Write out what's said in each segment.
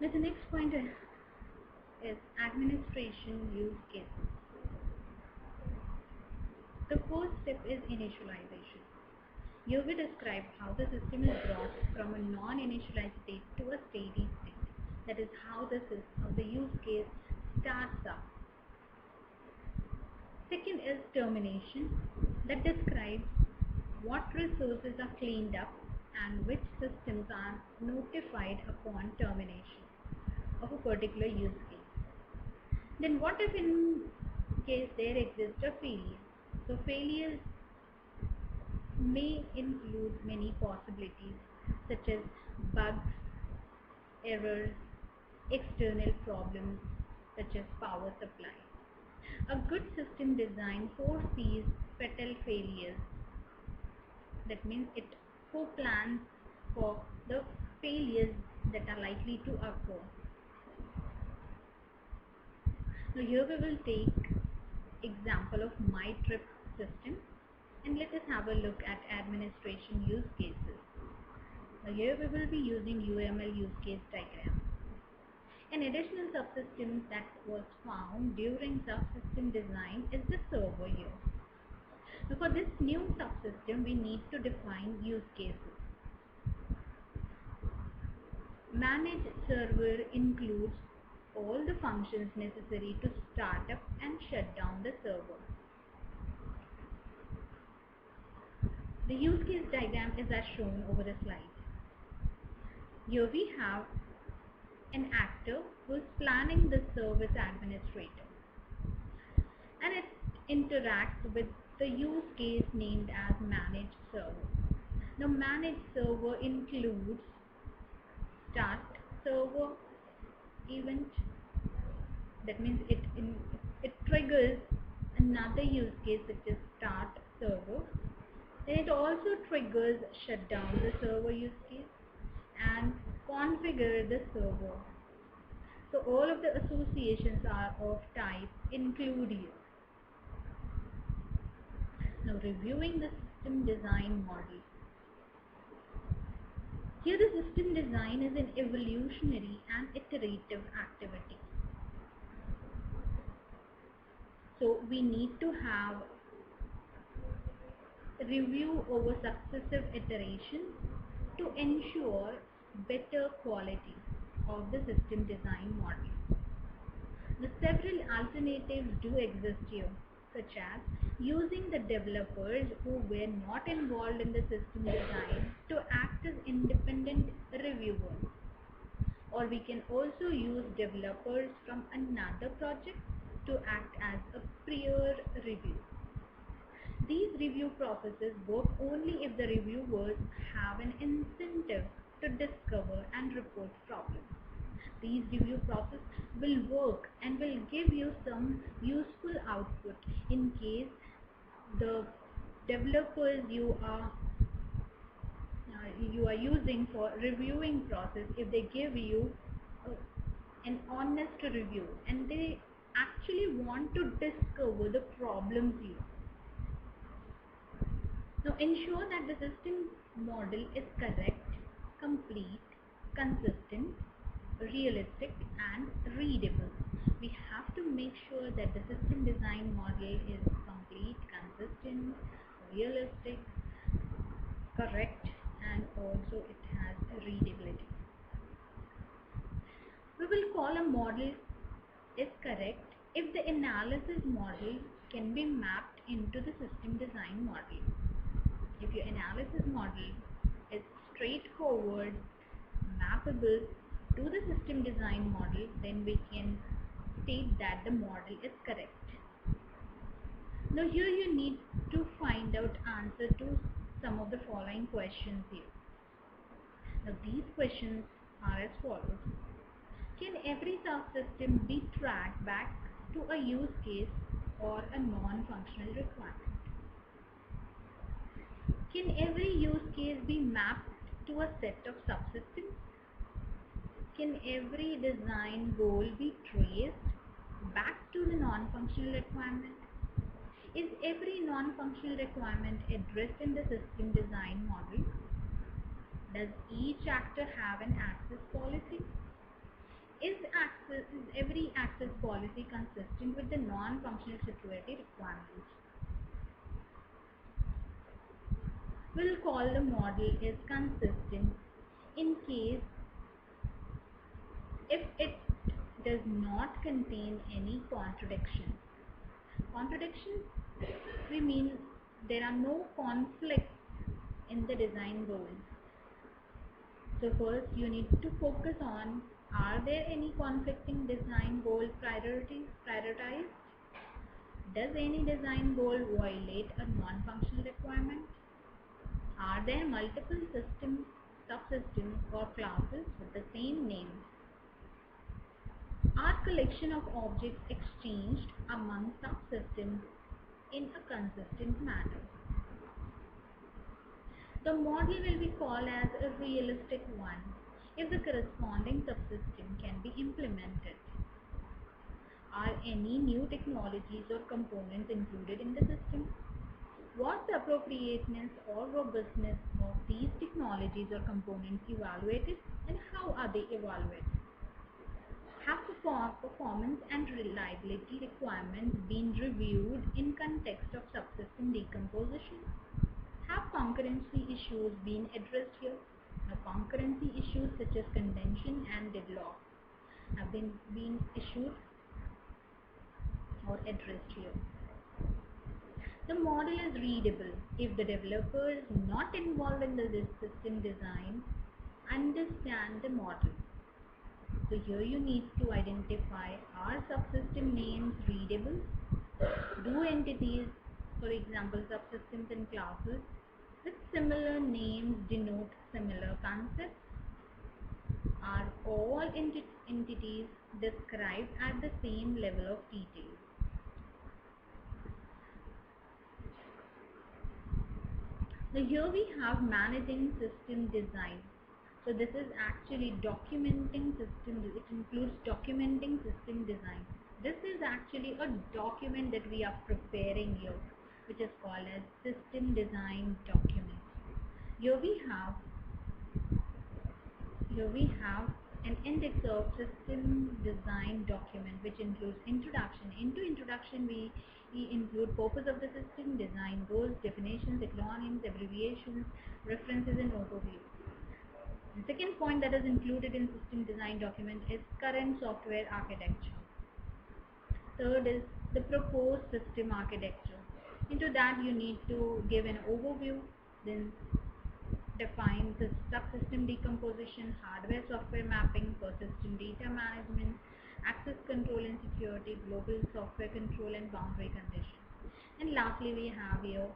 Now the next point is administration use cases. The first step is initialization. Here we describe how the system is brought from a non-initialized state to a steady state. That is how the use case starts up. Second is termination, that describes what resources are cleaned up and which systems are notified upon termination of a particular use case. Then what if in case there exists a failure? So failures may include many possibilities such as bugs, errors, external problems such as power supply. A good system design foresees fatal failures. That means it foreplans for the failures that are likely to occur. Now here we will take example of MyTrip system and let us have a look at administration use cases. Now here we will be using UML use case diagram. An additional subsystem that was found during subsystem design is the server here. Now for this new subsystem we need to define use cases. Manage server includes all the functions necessary to start up and shut down the server. The use case diagram is as shown over the slide. Here we have an actor who is planning the service administrator, and it interacts with the use case named as manage server. Now manage server includes start server event. That means it triggers another use case such as start server. Then it also triggers shut down the server use case and configure the server. So all of the associations are of type include here. Now reviewing the system design model. Here the system design is an evolutionary and iterative activity. So we need to have review over successive iterations to ensure better quality of the system design model. The several alternatives do exist here, such as using the developers who were not involved in the system design to act as independent reviewers, or we can also use developers from another project to act as a peer review. These review processes work only if the reviewers have an incentive to discover and report problems. These review processes will work and will give you some useful output in case the developers you are using for reviewing process, if they give you an honest review and they actually want to discover the problems here. Now ensure that the system model is correct, complete, consistent, realistic and readable. We have to make sure that the system design model is complete, consistent, realistic, correct and also it has readability. We will call a model is correct if the analysis model can be mapped into the system design model. If your analysis model is straightforward, mappable to the system design model, then we can state that the model is correct. Now here you need to find out answer to some of the following questions here. Now these questions are as follows. Can every subsystem be tracked back to a use case or a non-functional requirement? Can every use case be mapped to a set of subsystems? Can every design goal be traced back to the non-functional requirement? Is every non-functional requirement addressed in the system design model? Does each actor have an access policy? Is every access policy consistent with the non-functional security requirements? We'll call the model is consistent in case if it does not contain any contradictions. Contradictions, we mean there are no conflicts in the design goals. So first you need to focus on, are there any conflicting design goal prioritized? Does any design goal violate a non-functional requirement? Are there multiple systems, subsystems or classes with the same name? Are collection of objects exchanged among subsystems in a consistent manner? The model will be called as a realistic one if the corresponding subsystem can be implemented. Are any new technologies or components included in the system? Was the appropriateness or robustness of these technologies or components evaluated, and how are they evaluated? Have performance and reliability requirements been reviewed in context of subsystem decomposition? Have concurrency issues been addressed here? Now, concurrency issues such as contention and deadlock have been issued or addressed here. The model is readable if the developer is not involved in the system design, understand the model. So here you need to identify, are subsystem names readable? Do entities, for example subsystems and classes with similar names denote similar concepts? Are all entities described at the same level of detail? Now here we have managing system design. So this is actually documenting system, it includes documenting system design. This is actually a document that we are preparing here, which is called as system design document. Here we have an index of system design document which includes introduction. Into introduction we include purpose of the system, design goals, definitions, acronyms, abbreviations, references and overview. The second point that is included in system design document is current software architecture. Third is the proposed system architecture. Into that you need to give an overview, then define the subsystem decomposition, hardware software mapping, persistent data management, access control and security, global software control and boundary conditions. And lastly we have here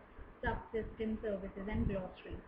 subsystem services and glossary.